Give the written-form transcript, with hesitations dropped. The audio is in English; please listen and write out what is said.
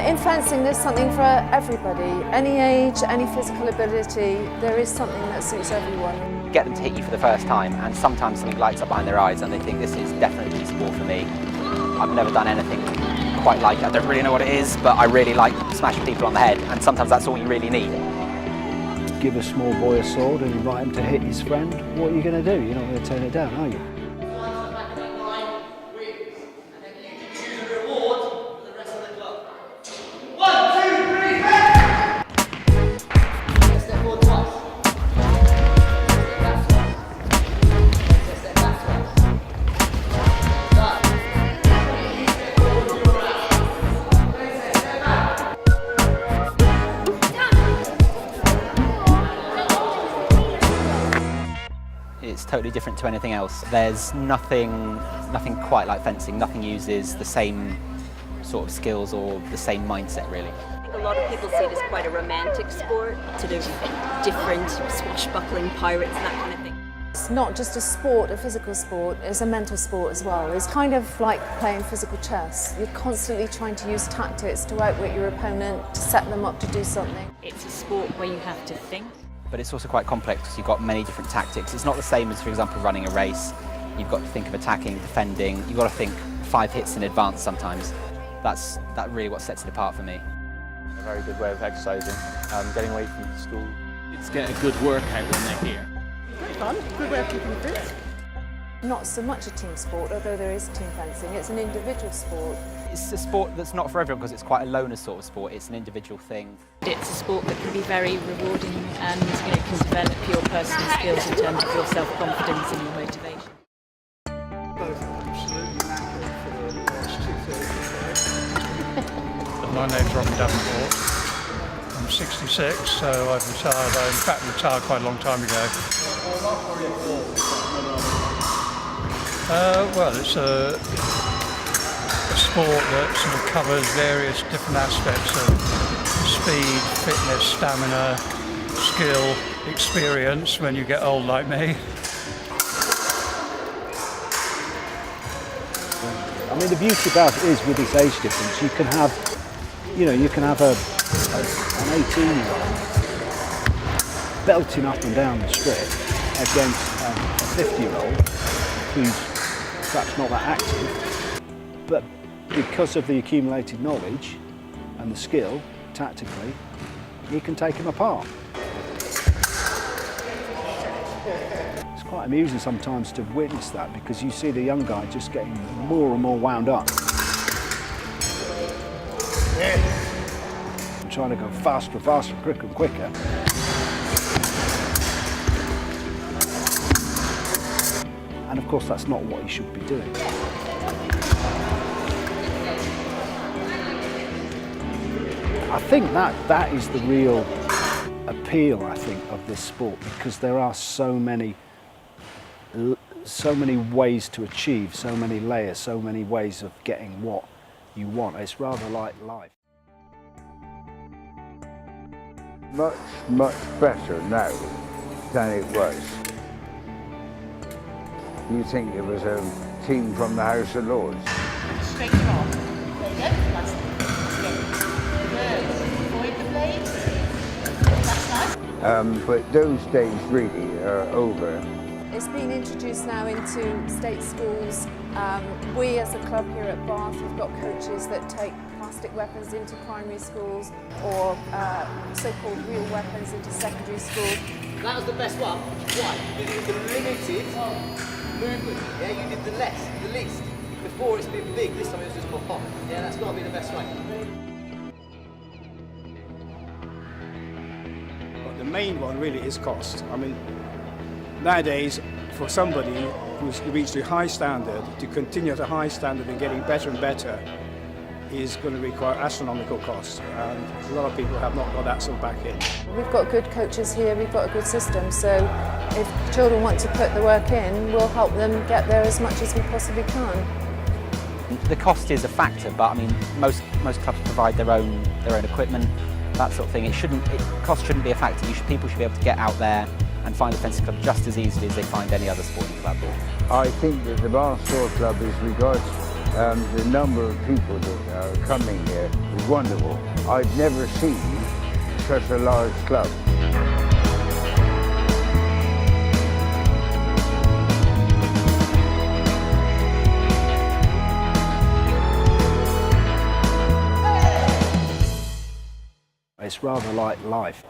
In fencing, there's something for everybody. Any age, any physical ability, there is something that suits everyone. Get them to hit you for the first time, and sometimes something lights up behind their eyes and they think this is definitely a sport for me. I've never done anything quite like it. I don't really know what it is, but I really like smashing people on the head, and sometimes that's all you really need. Give a small boy a sword and invite him to hit his friend, what are you going to do? You're not going to turn it down, are you? It's totally different to anything else. There's nothing quite like fencing. Nothing uses the same sort of skills or the same mindset, really. I think a lot of people see it as quite a romantic sport, sort of different swashbuckling pirates, that kind of thing. It's not just a sport, a physical sport, it's a mental sport as well. It's kind of like playing physical chess. You're constantly trying to use tactics to outwit your opponent, to set them up to do something. It's a sport where you have to think. But it's also quite complex because you've got many different tactics. It's not the same as, for example, running a race. You've got to think of attacking, defending. You've got to think 5 hits in advance sometimes. That's really what sets it apart for me. A very good way of exercising, getting away from school. It's getting a good workout when they're here. Good fun, good way of keeping fit. Not so much a team sport, although there is team fencing. It's an individual sport. It's a sport that's not for everyone because it's quite a loner sort of sport. It's an individual thing. It's a sport that can be very rewarding and can develop your personal skills in terms of your self-confidence and your motivation. Both absolutely knackered for the last 2:35. My name's Robin Davenport. I'm 66, so I've retired. I in fact retired quite a long time ago. Well, it's a sport that sort of covers various different aspects of speed, fitness, stamina, skill, experience when you get old like me. I mean, the beauty about it is with this age difference, you can have, an 18-year-old belting up and down the strip against a 50-year-old who's perhaps not that active, but because of the accumulated knowledge and the skill, tactically, he can take him apart. It's quite amusing sometimes to witness that because you see the young guy just getting more and more wound up. And trying to go faster and faster, quicker and quicker. And of course that's not what he should be doing. I think that is the real appeal, I think, of this sport, because there are so many ways to achieve, so many layers, so many ways of getting what you want. It's rather like life. Much better now than it was. You think it was a team from the House of Lords. Straight off. There you go. That's it. Good. Avoid the blades. That's nice. But those days really are over. It's being introduced now into state schools. We as a club here at Bath, we've got coaches that take plastic weapons into primary schools or so-called real weapons into secondary schools. That was the best one. Why? You did the limited movement. Yeah, you did the least. Before it's been big, this time it was just pop. Yeah, that's got to be the best way. But the main one really is cost. I mean, nowadays, for somebody who's reached a high standard, to continue at a high standard and getting better and better is going to require astronomical costs, and a lot of people have not got that sort of back in. We've got good coaches here, we've got a good system, so if children want to put the work in, we'll help them get there as much as we possibly can. The cost is a factor, but I mean, most clubs provide their own equipment, that sort of thing. Cost shouldn't be a factor. People should be able to get out there and find a fencing club just as easily as they find any other sporting club. I think that the Bath Sword Club is regarded The number of people that are coming here is wonderful. I've never seen such a large club. It's rather like life.